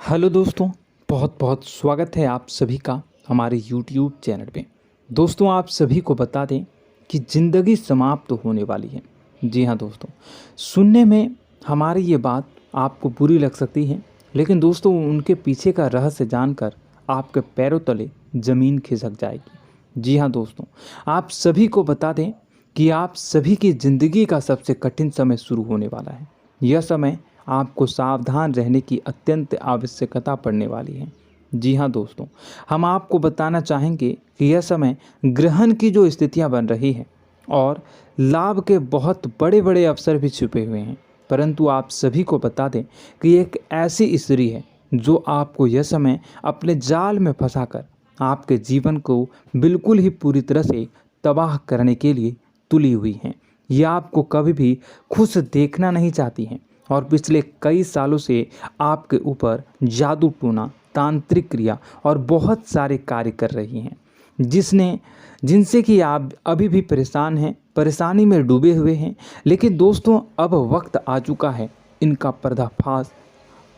Hello दोस्तों, बहुत बहुत स्वागत है आप सभी का हमारे YouTube चैनल पे। दोस्तों, आप सभी को बता दें कि ज़िंदगी समाप्त होने वाली है। जी हाँ दोस्तों, सुनने में हमारी ये बात आपको बुरी लग सकती है, लेकिन दोस्तों उनके पीछे का रहस्य जानकर आपके पैरों तले ज़मीन खिसक जाएगी। जी हाँ दोस्तों, आप सभी को बता दें कि आप सभी की ज़िंदगी का सबसे कठिन समय शुरू होने वाला है। यह समय आपको सावधान रहने की अत्यंत आवश्यकता पड़ने वाली है। जी हाँ दोस्तों, हम आपको बताना चाहेंगे कि यह समय ग्रहण की जो स्थितियां बन रही है और लाभ के बहुत बड़े बड़े अवसर भी छुपे हुए हैं, परंतु आप सभी को बता दें कि एक ऐसी स्त्री है जो आपको यह समय अपने जाल में फंसाकर आपके जीवन को बिल्कुल ही पूरी तरह से तबाह करने के लिए तुली हुई हैं। यह आपको कभी भी खुश देखना नहीं चाहती हैं और पिछले कई सालों से आपके ऊपर जादू टोना, तांत्रिक क्रिया और बहुत सारे कार्य कर रही हैं, जिनसे कि आप अभी भी परेशान हैं, परेशानी में डूबे हुए हैं। लेकिन दोस्तों, अब वक्त आ चुका है इनका पर्दाफाश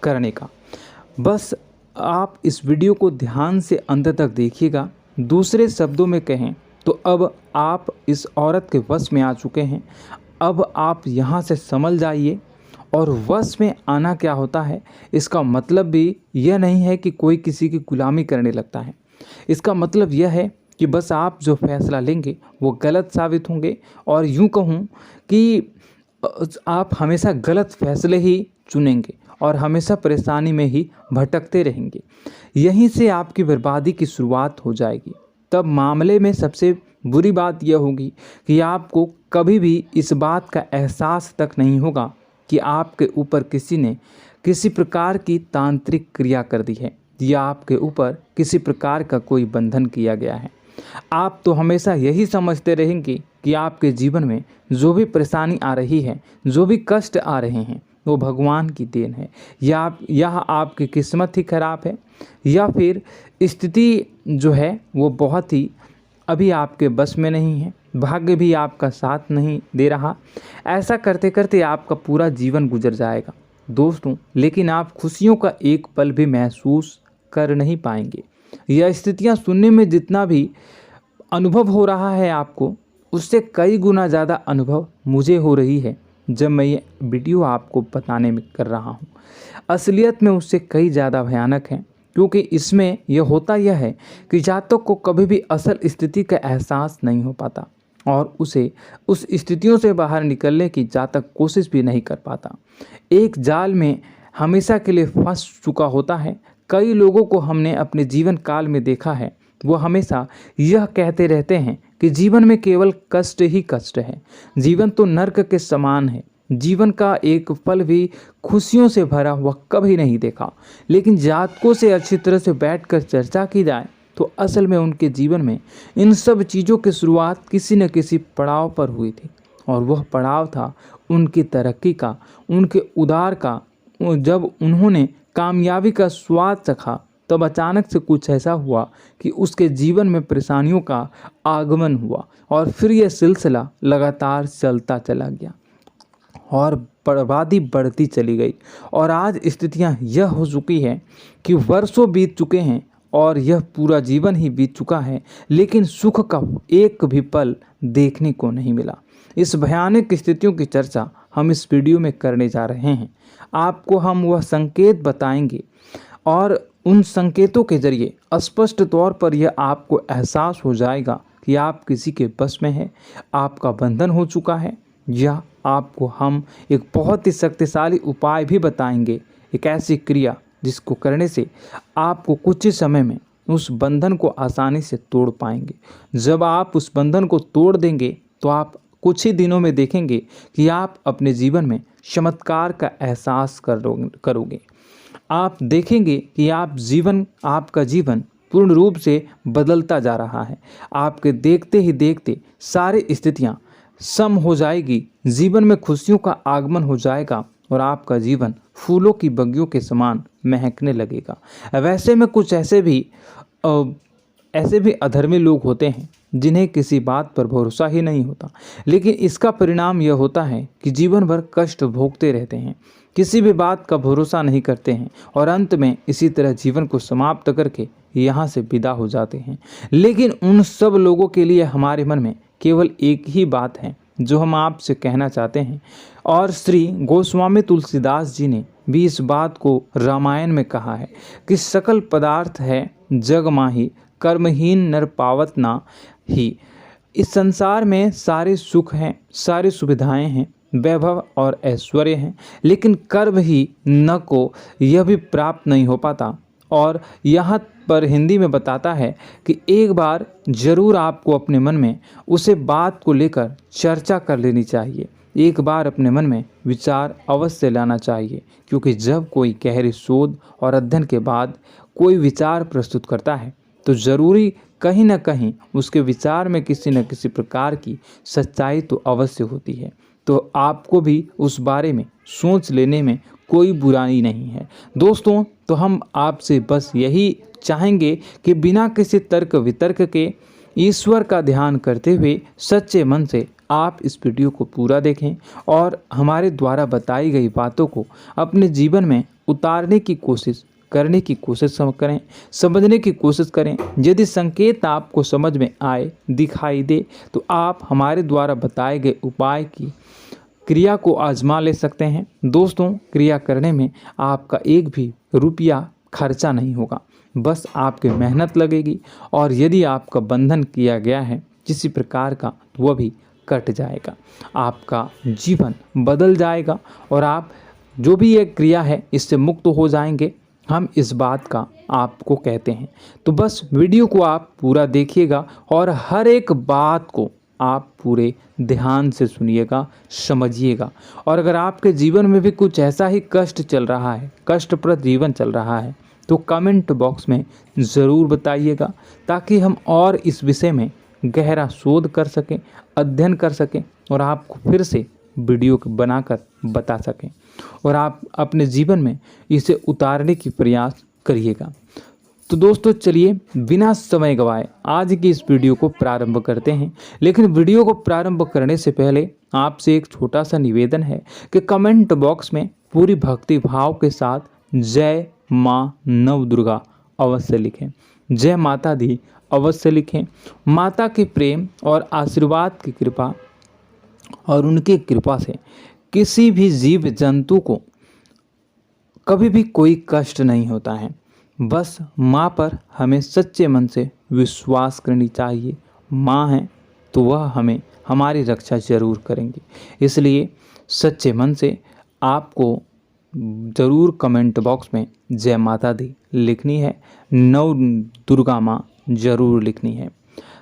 करने का। बस आप इस वीडियो को ध्यान से अंत तक देखिएगा। दूसरे शब्दों में कहें तो अब आप इस औरत के वश में आ चुके हैं। अब आप यहाँ से संभल जाइए। और वश में आना क्या होता है, इसका मतलब भी यह नहीं है कि कोई किसी की गुलामी करने लगता है। इसका मतलब यह है कि बस आप जो फैसला लेंगे वो गलत साबित होंगे, और यूं कहूं कि आप हमेशा गलत फैसले ही चुनेंगे और हमेशा परेशानी में ही भटकते रहेंगे। यहीं से आपकी बर्बादी की शुरुआत हो जाएगी। तब मामले में सबसे बुरी बात यह होगी कि आपको कभी भी इस बात का एहसास तक नहीं होगा कि आपके ऊपर किसी ने किसी प्रकार की तांत्रिक क्रिया कर दी है या आपके ऊपर किसी प्रकार का कोई बंधन किया गया है। आप तो हमेशा यही समझते रहेंगे कि आपके जीवन में जो भी परेशानी आ रही है, जो भी कष्ट आ रहे हैं, वो भगवान की देन है, या आपकी किस्मत ही खराब है, या फिर स्थिति जो है वो बहुत ही अभी आपके बस में नहीं है, भाग्य भी आपका साथ नहीं दे रहा। ऐसा करते करते आपका पूरा जीवन गुजर जाएगा दोस्तों, लेकिन आप खुशियों का एक पल भी महसूस कर नहीं पाएंगे। यह स्थितियां सुनने में जितना भी अनुभव हो रहा है आपको, उससे कई गुना ज़्यादा अनुभव मुझे हो रही है जब मैं ये वीडियो आपको बताने में कर रहा हूँ। असलियत में उससे कई ज़्यादा भयानक है, क्योंकि इसमें यह होता यह है कि जातक को कभी भी असल स्थिति का एहसास नहीं हो पाता और उसे उस स्थितियों से बाहर निकलने की जातक कोशिश भी नहीं कर पाता। एक जाल में हमेशा के लिए फंस चुका होता है। कई लोगों को हमने अपने जीवन काल में देखा है, वो हमेशा यह कहते रहते हैं कि जीवन में केवल कष्ट ही कष्ट है, जीवन तो नर्क के समान है, जीवन का एक पल भी खुशियों से भरा हुआ कभी नहीं देखा। लेकिन जातकों से अच्छी तरह से बैठकर चर्चा की जाए तो असल में उनके जीवन में इन सब चीज़ों की शुरुआत किसी न किसी पड़ाव पर हुई थी, और वह पड़ाव था उनकी तरक्की का, उनके उदार का। जब उन्होंने कामयाबी का स्वाद चखा, तब अचानक से कुछ ऐसा हुआ कि उसके जीवन में परेशानियों का आगमन हुआ, और फिर यह सिलसिला लगातार चलता चला गया और बर्बादी बढ़ती चली गई। और आज स्थितियां यह हो चुकी है कि वर्षों बीत चुके हैं और यह पूरा जीवन ही बीत चुका है, लेकिन सुख का एक भी पल देखने को नहीं मिला। इस भयानक स्थितियों की चर्चा हम इस वीडियो में करने जा रहे हैं। आपको हम वह संकेत बताएंगे और उन संकेतों के जरिए स्पष्ट तौर पर यह आपको एहसास हो जाएगा कि आप किसी के बस में हैं, आपका बंधन हो चुका है, या आपको हम एक बहुत ही शक्तिशाली उपाय भी बताएंगे, एक ऐसी क्रिया जिसको करने से आपको कुछ ही समय में उस बंधन को आसानी से तोड़ पाएंगे। जब आप उस बंधन को तोड़ देंगे तो आप कुछ ही दिनों में देखेंगे कि आप अपने जीवन में चमत्कार का एहसास करोगे। आप देखेंगे कि आपका जीवन पूर्ण रूप से बदलता जा रहा है। आपके देखते ही देखते सारी स्थितियां सम हो जाएगी, जीवन में खुशियों का आगमन हो जाएगा और आपका जीवन फूलों की बगियों के समान महकने लगेगा। वैसे में कुछ ऐसे भी अधर्मी लोग होते हैं जिन्हें किसी बात पर भरोसा ही नहीं होता, लेकिन इसका परिणाम यह होता है कि जीवन भर कष्ट भोगते रहते हैं, किसी भी बात का भरोसा नहीं करते हैं और अंत में इसी तरह जीवन को समाप्त करके यहाँ से विदा हो जाते हैं। लेकिन उन सब लोगों के लिए हमारे मन में केवल एक ही बात है जो हम आपसे कहना चाहते हैं, और श्री गोस्वामी तुलसीदास जी ने भी इस बात को रामायण में कहा है कि सकल पदार्थ है जग माही, कर्महीन नर पावत ना ही। इस संसार में सारे सुख हैं, सारी सुविधाएं हैं, वैभव और ऐश्वर्य हैं, लेकिन कर्म ही न को यह भी प्राप्त नहीं हो पाता। और यहाँ पर हिंदी में बताता है कि एक बार जरूर आपको अपने मन में उसे बात को लेकर चर्चा कर लेनी चाहिए, एक बार अपने मन में विचार अवश्य लाना चाहिए, क्योंकि जब कोई गहरी शोध और अध्ययन के बाद कोई विचार प्रस्तुत करता है तो ज़रूरी कहीं न कहीं उसके विचार में किसी न किसी प्रकार की सच्चाई तो अवश्य होती है। तो आपको भी उस बारे में सोच लेने में कोई बुराई नहीं है। दोस्तों, तो हम आपसे बस यही चाहेंगे कि बिना किसी तर्क वितर्क के ईश्वर का ध्यान करते हुए सच्चे मन से आप इस वीडियो को पूरा देखें और हमारे द्वारा बताई गई बातों को अपने जीवन में उतारने की कोशिश करने की कोशिश करें, समझने की कोशिश करें। यदि संकेत आपको समझ में आए, दिखाई दे, तो आप हमारे द्वारा बताए गए उपाय की क्रिया को आजमा ले सकते हैं। दोस्तों, क्रिया करने में आपका एक भी रुपया खर्चा नहीं होगा, बस आपकी मेहनत लगेगी, और यदि आपका बंधन किया गया है किसी प्रकार का तो वह भी कट जाएगा, आपका जीवन बदल जाएगा और आप जो भी ये क्रिया है इससे मुक्त हो जाएंगे। हम इस बात का आपको कहते हैं। तो बस वीडियो को आप पूरा देखिएगा और हर एक बात को आप पूरे ध्यान से सुनिएगा, समझिएगा। और अगर आपके जीवन में भी कुछ ऐसा ही कष्ट चल रहा है, कष्टप्रद जीवन चल रहा है, तो कमेंट बॉक्स में ज़रूर बताइएगा, ताकि हम और इस विषय में गहरा शोध कर सकें, अध्ययन कर सकें और आपको फिर से वीडियो बनाकर बता सकें और आप अपने जीवन में इसे उतारने की प्रयास करिएगा। तो दोस्तों, चलिए बिना समय गवाए आज की इस वीडियो को प्रारंभ करते हैं। लेकिन वीडियो को प्रारंभ करने से पहले आपसे एक छोटा सा निवेदन है कि कमेंट बॉक्स में पूरी भक्ति भाव के साथ जय माँ नव दुर्गा अवश्य लिखें, जय माता दी अवश्य लिखें। माता के प्रेम और आशीर्वाद की कृपा और उनकी कृपा से किसी भी जीव जंतु को कभी भी कोई कष्ट नहीं होता है। बस माँ पर हमें सच्चे मन से विश्वास करनी चाहिए। माँ है तो वह हमें हमारी रक्षा जरूर करेंगी, इसलिए सच्चे मन से आपको ज़रूर कमेंट बॉक्स में जय माता दी लिखनी है, नव दुर्गा माँ जरूर लिखनी है।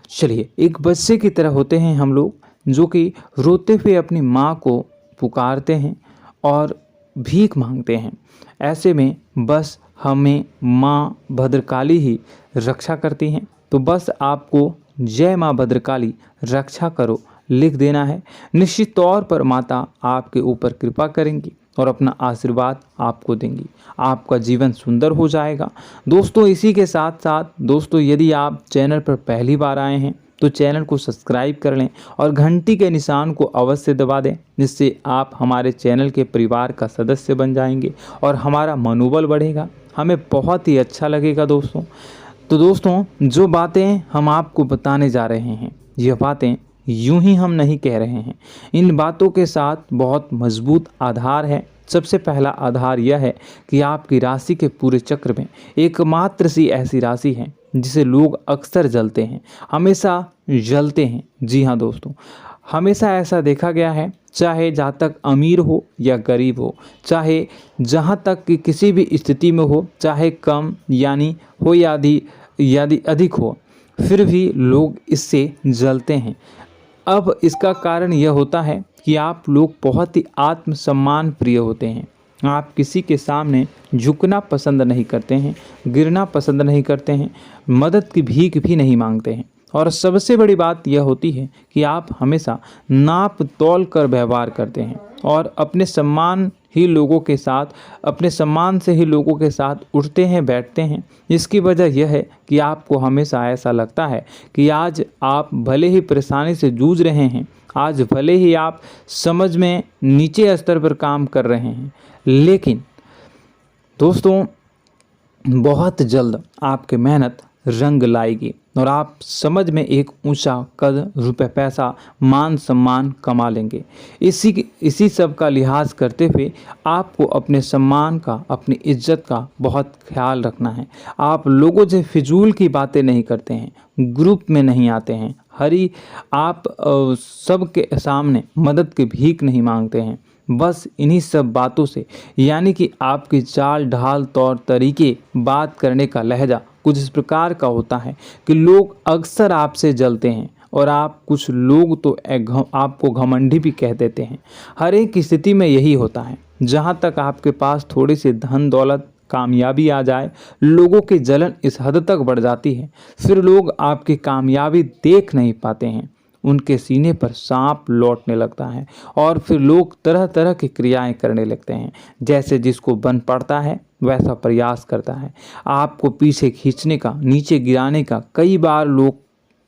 चलिए, एक बच्चे की तरह होते हैं हम लोग, जो कि रोते हुए अपनी माँ को पुकारते हैं और भीख मांगते हैं। ऐसे में बस हमें माँ भद्रकाली ही रक्षा करती हैं। तो बस आपको जय माँ भद्रकाली रक्षा करो लिख देना है। निश्चित तौर पर माता आपके ऊपर कृपा करेंगी और अपना आशीर्वाद आपको देंगी, आपका जीवन सुंदर हो जाएगा। दोस्तों, इसी के साथ साथ दोस्तों, यदि आप चैनल पर पहली बार आए हैं तो चैनल को सब्सक्राइब कर लें और घंटी के निशान को अवश्य दबा दें, जिससे आप हमारे चैनल के परिवार का सदस्य बन जाएंगे और हमारा मनोबल बढ़ेगा, हमें बहुत ही अच्छा लगेगा दोस्तों। तो दोस्तों, जो बातें हम आपको बताने जा रहे हैं, यह बातें यूं ही हम नहीं कह रहे हैं, इन बातों के साथ बहुत मजबूत आधार है। सबसे पहला आधार यह है कि आपकी राशि के पूरे चक्र में एकमात्र सी ऐसी राशि है जिसे लोग अक्सर जलते हैं, हमेशा जलते हैं। जी हाँ दोस्तों, हमेशा ऐसा देखा गया है, चाहे जहाँ तक अमीर हो या गरीब हो, चाहे जहाँ तक कि किसी भी स्थिति में हो, चाहे कम यानी हो या अधिक हो, फिर भी लोग इससे जलते हैं। अब इसका कारण यह होता है कि आप लोग बहुत ही आत्मसम्मान प्रिय होते हैं। आप किसी के सामने झुकना पसंद नहीं करते हैं, गिरना पसंद नहीं करते हैं, मदद की भीख भी नहीं मांगते हैं। और सबसे बड़ी बात यह होती है कि आप हमेशा नाप तोल कर व्यवहार करते हैं और अपने सम्मान ही लोगों के साथ, अपने सम्मान से ही लोगों के साथ उठते हैं, बैठते हैं। इसकी वजह यह है कि आपको हमेशा ऐसा लगता है कि आज आप भले ही परेशानी से जूझ रहे हैं, आज भले ही आप समझ में नीचे स्तर पर काम कर रहे हैं, लेकिन दोस्तों बहुत जल्द आपकी मेहनत रंग लाएगी और आप समझ में एक ऊंचा कद, रुपए, पैसा, मान सम्मान कमा लेंगे। इसी सब का लिहाज करते हुए आपको अपने सम्मान का, अपनी इज्जत का बहुत ख्याल रखना है। आप लोगों से फिजूल की बातें नहीं करते हैं, ग्रुप में नहीं आते हैं, आप सबके सामने मदद की भीख नहीं मांगते हैं। बस इन्हीं सब बातों से, यानी कि आपकी चाल ढाल, तौर तरीके, बात करने का लहजा कुछ इस प्रकार का होता है कि लोग अक्सर आपसे जलते हैं और कुछ लोग तो आपको घमंडी भी कह देते हैं। हर एक स्थिति में यही होता है। जहाँ तक आपके पास थोड़ी सी धन दौलत, कामयाबी आ जाए, लोगों की जलन इस हद तक बढ़ जाती है, फिर लोग आपकी कामयाबी देख नहीं पाते हैं, उनके सीने पर सांप लौटने लगता है और फिर लोग तरह तरह की क्रियाएं करने लगते हैं। जैसे जिसको बन पड़ता है वैसा प्रयास करता है। आपको पीछे खींचने का, नीचे गिराने का कई बार लोग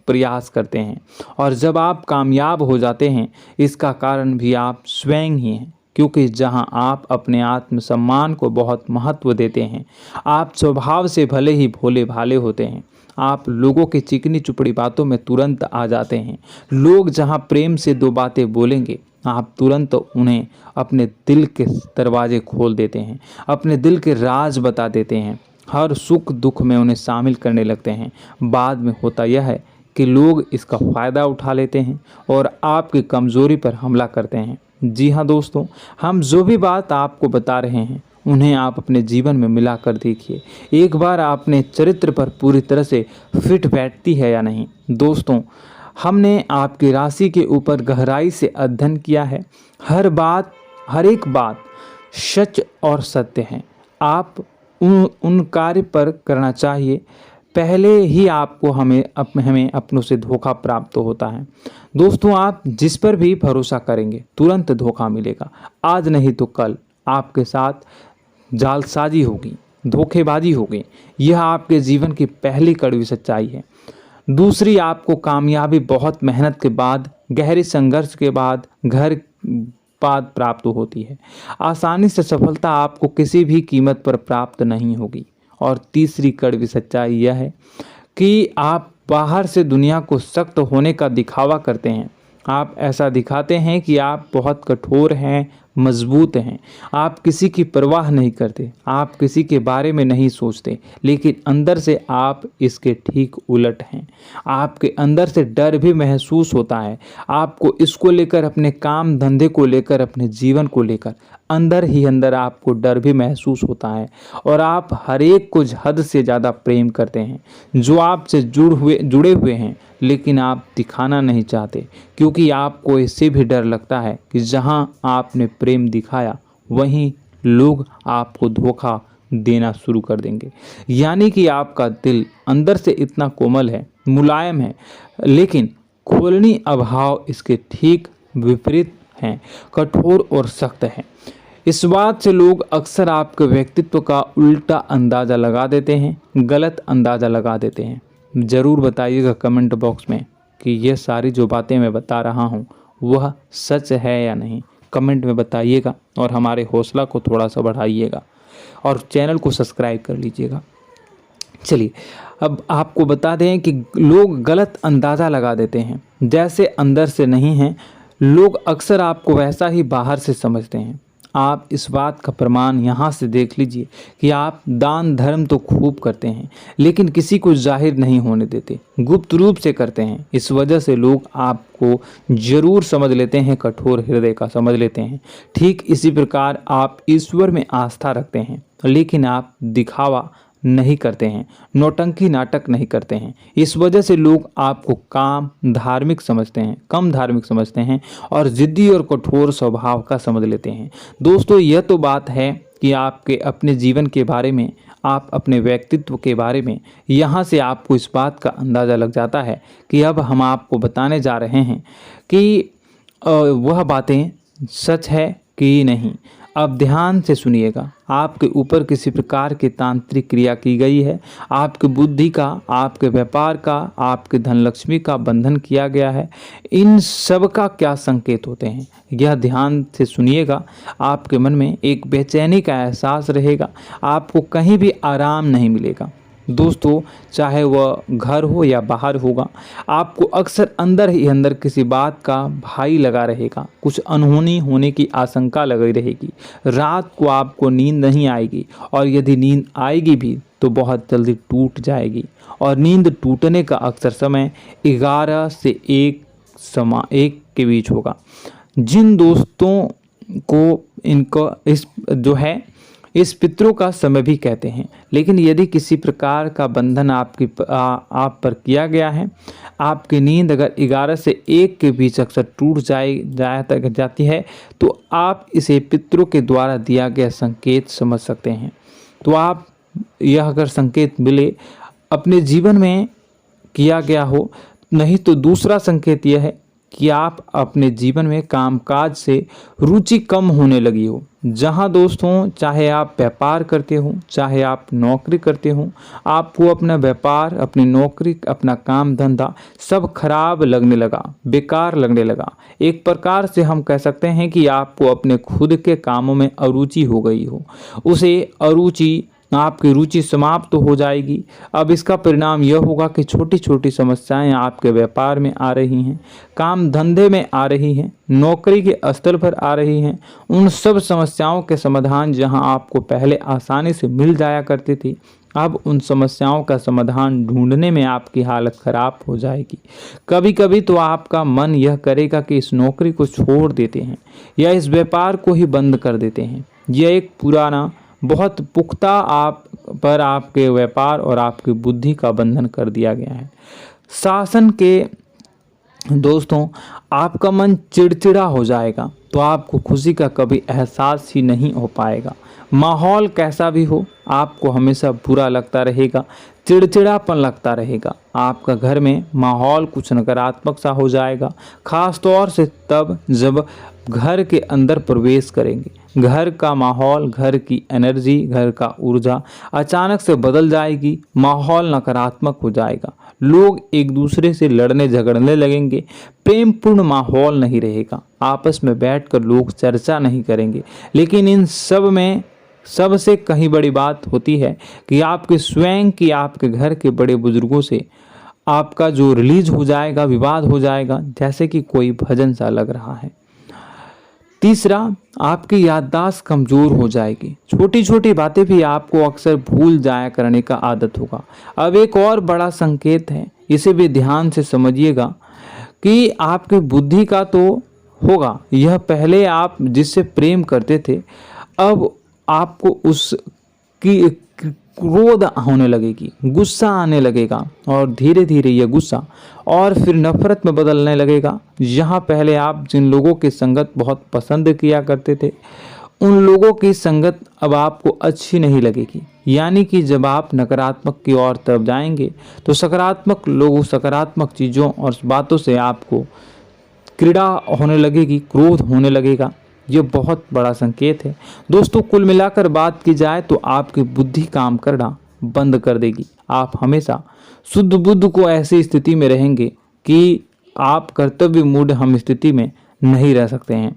प्रयास करते हैं और जब आप कामयाब हो जाते हैं, इसका कारण भी आप स्वयं ही हैं। क्योंकि जहां आप अपने आत्मसम्मान को बहुत महत्व देते हैं, आप स्वभाव से भले ही भोले भाले होते हैं, आप लोगों की चिकनी चुपड़ी बातों में तुरंत आ जाते हैं। लोग जहां प्रेम से दो बातें बोलेंगे, आप तुरंत उन्हें अपने दिल के दरवाजे खोल देते हैं, अपने दिल के राज बता देते हैं, हर सुख दुख में उन्हें शामिल करने लगते हैं। बाद में होता यह है कि लोग इसका फ़ायदा उठा लेते हैं और आपकी कमज़ोरी पर हमला करते हैं। जी हाँ दोस्तों, हम जो भी बात आपको बता रहे हैं उन्हें आप अपने जीवन में मिलाकर देखिए। एक बार आपने चरित्र पर पूरी तरह से फिट बैठती है या नहीं। दोस्तों, हमने आपकी राशि के ऊपर गहराई से अध्ययन किया है। हर एक बात सच और सत्य है। आप उन कार्य पर करना चाहिए, पहले ही आपको हमें अपनों से धोखा प्राप्त होता है। दोस्तों, आप जिस पर भी भरोसा करेंगे तुरंत धोखा मिलेगा। आज नहीं तो कल आपके साथ जालसाजी होगी, धोखेबाजी होगी। यह आपके जीवन की पहली कड़वी सच्चाई है। दूसरी, आपको कामयाबी बहुत मेहनत के बाद, गहरे संघर्ष के बाद प्राप्त होती है। आसानी से सफलता आपको किसी भी कीमत पर प्राप्त नहीं होगी। और तीसरी कड़वी सच्चाई यह है कि आप बाहर से दुनिया को सख्त होने का दिखावा करते हैं। आप ऐसा दिखाते हैं कि आप बहुत कठोर हैं, मजबूत हैं, आप किसी की परवाह नहीं करते, आप किसी के बारे में नहीं सोचते, लेकिन अंदर से आप इसके ठीक उलट हैं। आपके अंदर से डर भी महसूस होता है। आपको इसको लेकर, अपने काम धंधे को लेकर, अपने जीवन को लेकर अंदर ही अंदर आपको डर भी महसूस होता है और आप हर एक को हद से ज़्यादा प्रेम करते हैं, जो आपसे जुड़े हुए हैं, लेकिन आप दिखाना नहीं चाहते, क्योंकि आपको इससे भी डर लगता है कि जहां आपने प्रेम दिखाया वहीं लोग आपको धोखा देना शुरू कर देंगे। यानी कि आपका दिल अंदर से इतना कोमल है, मुलायम है, लेकिन खोलनी अभाव इसके ठीक विपरीत हैं, कठोर और सख्त है। इस बात से लोग अक्सर आपके व्यक्तित्व का उल्टा अंदाज़ा लगा देते हैं, गलत अंदाज़ा लगा देते हैं। ज़रूर बताइएगा कमेंट बॉक्स में कि ये सारी जो बातें मैं बता रहा हूँ वह सच है या नहीं। कमेंट में बताइएगा और हमारे हौसला को थोड़ा सा बढ़ाइएगा और चैनल को सब्सक्राइब कर लीजिएगा। चलिए, अब आपको बता दें कि लोग गलत अंदाज़ा लगा देते हैं। जैसे अंदर से नहीं हैं, लोग अक्सर आपको वैसा ही बाहर से समझते हैं। आप इस बात का प्रमाण यहाँ से देख लीजिए कि आप दान धर्म तो खूब करते हैं, लेकिन किसी को जाहिर नहीं होने देते, गुप्त रूप से करते हैं। इस वजह से लोग आपको जरूर समझ लेते हैं, कठोर हृदय का समझ लेते हैं। ठीक इसी प्रकार आप ईश्वर में आस्था रखते हैं, लेकिन आप दिखावा नहीं करते हैं, नौटंकी नाटक नहीं करते हैं। इस वजह से लोग आपको कम धार्मिक समझते हैं और जिद्दी और कठोर स्वभाव का समझ लेते हैं। दोस्तों, यह तो बात है कि आपके अपने जीवन के बारे में, आप अपने व्यक्तित्व के बारे में, यहाँ से आपको इस बात का अंदाज़ा लग जाता है कि अब हम आपको बताने जा रहे हैं कि वह बातें सच है कि नहीं। अब ध्यान से सुनिएगा। आपके ऊपर किसी प्रकार की तांत्रिक क्रिया की गई है, आपकी बुद्धि का, आपके व्यापार का, आपके धन लक्ष्मी का बंधन किया गया है। इन सब का क्या संकेत होते हैं, यह ध्यान से सुनिएगा। आपके मन में एक बेचैनी का एहसास रहेगा, आपको कहीं भी आराम नहीं मिलेगा। दोस्तों, चाहे वह घर हो या बाहर होगा, आपको अक्सर अंदर ही अंदर किसी बात का भय लगा रहेगा, कुछ अनहोनी होने की आशंका लगी रहेगी। रात को आपको नींद नहीं आएगी, और यदि नींद आएगी भी तो बहुत जल्दी टूट जाएगी। और नींद टूटने का अक्सर समय 11 से 1 के बीच होगा। जिन दोस्तों को इनको इस पितरों का समय भी कहते हैं। लेकिन यदि किसी प्रकार का बंधन आप पर किया गया है, आपकी नींद अगर 11 से 1 के बीच अक्सर टूट जाती है, तो आप इसे पितरों के द्वारा दिया गया संकेत समझ सकते हैं। तो आप यह अगर संकेत मिले अपने जीवन में किया गया हो, नहीं तो दूसरा संकेत यह है कि आप अपने जीवन में कामकाज से रुचि कम होने लगी हो। जहां दोस्तों, चाहे आप व्यापार करते हो, चाहे आप नौकरी करते हो, आपको अपना व्यापार, अपनी नौकरी, अपना काम धंधा सब खराब लगने लगा, बेकार लगने लगा। एक प्रकार से हम कह सकते हैं कि आपको अपने खुद के कामों में अरुचि हो गई हो। उसे अरुचि, आपकी रुचि समाप्त हो जाएगी। अब इसका परिणाम यह होगा कि छोटी छोटी समस्याएं आपके व्यापार में आ रही हैं, काम धंधे में आ रही हैं, नौकरी के स्तर पर आ रही हैं। उन सब समस्याओं के समाधान जहां आपको पहले आसानी से मिल जाया करती थी, अब उन समस्याओं का समाधान ढूंढने में आपकी हालत खराब हो जाएगी। कभी कभी तो आपका मन यह करेगा कि इस नौकरी को छोड़ देते हैं या इस व्यापार को ही बंद कर देते हैं। यह एक पुराना, बहुत पुख्ता आप पर आपके व्यापार और आपकी बुद्धि का बंधन कर दिया गया है। शासन के दोस्तों, आपका मन चिड़चिड़ा हो जाएगा, तो आपको खुशी का कभी एहसास ही नहीं हो पाएगा। माहौल कैसा भी हो, आपको हमेशा बुरा लगता रहेगा, चिड़चिड़ापन लगता रहेगा। आपका घर में माहौल कुछ नकारात्मक सा हो जाएगा, खास तौर से तब जब घर के अंदर प्रवेश करेंगे। घर का माहौल, घर की एनर्जी, घर का ऊर्जा अचानक से बदल जाएगी, माहौल नकारात्मक हो जाएगा। लोग एक दूसरे से लड़ने झगड़ने लगेंगे, प्रेम पूर्ण माहौल नहीं रहेगा, आपस में बैठकर लोग चर्चा नहीं करेंगे। लेकिन इन सब में सबसे कहीं बड़ी बात होती है कि आपके स्वयं की, आपके घर के बड़े बुजुर्गों से आपका जो रिलीज हो जाएगा, विवाद हो जाएगा, जैसे कि कोई भजन सा लग रहा है। तीसरा, आपकी याददाश्त कमज़ोर हो जाएगी, छोटी छोटी बातें भी आपको अक्सर भूल जाया करने का आदत होगा। अब एक और बड़ा संकेत है, इसे भी ध्यान से समझिएगा कि आपकी बुद्धि का तो होगा, यह पहले आप जिससे प्रेम करते थे, अब आपको उसकी क्रोध होने लगेगी, गुस्सा आने लगेगा, और धीरे धीरे यह गुस्सा और फिर नफरत में बदलने लगेगा। यहाँ पहले आप जिन लोगों की संगत बहुत पसंद किया करते थे, उन लोगों की संगत अब आपको अच्छी नहीं लगेगी। यानी कि जब आप नकारात्मक की ओर तरफ जाएंगे, तो सकारात्मक लोगों, सकारात्मक चीज़ों और बातों से आपको क्रीड़ा होने लगेगी, क्रोध होने लगेगा। ये बहुत बड़ा संकेत है दोस्तों। कुल मिलाकर बात की जाए तो आपकी बुद्धि काम करना बंद कर देगी। आप हमेशा शुद्ध बुद्ध को ऐसी स्थिति में रहेंगे कि आप कर्तव्य मूढ़ हम स्थिति में नहीं रह सकते हैं।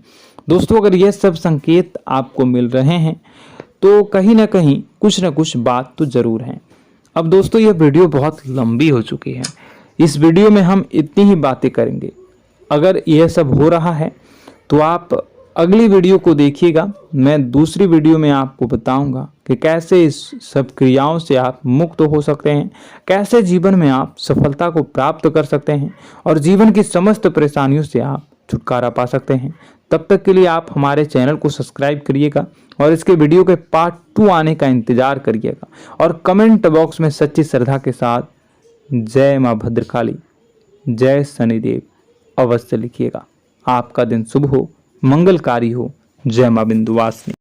दोस्तों, अगर ये सब संकेत आपको मिल रहे हैं तो कहीं ना कहीं कुछ ना कुछ बात तो ज़रूर है। अब दोस्तों, ये वीडियो बहुत लंबी हो चुकी है, इस वीडियो में हम इतनी ही बातें करेंगे। अगर यह सब हो रहा है तो आप अगली वीडियो को देखिएगा। मैं दूसरी वीडियो में आपको बताऊंगा कि कैसे इस सब क्रियाओं से आप मुक्त हो सकते हैं, कैसे जीवन में आप सफलता को प्राप्त कर सकते हैं और जीवन की समस्त परेशानियों से आप छुटकारा पा सकते हैं। तब तक के लिए आप हमारे चैनल को सब्सक्राइब करिएगा और इसके वीडियो के पार्ट 2 आने का इंतजार करिएगा। और कमेंट बॉक्स में सच्ची श्रद्धा के साथ जय माँ भद्रकाली, जय शनिदेव अवश्य लिखिएगा। आपका दिन शुभ हो, मंगलकारी हो। जय माँ विंध्यवासिनी।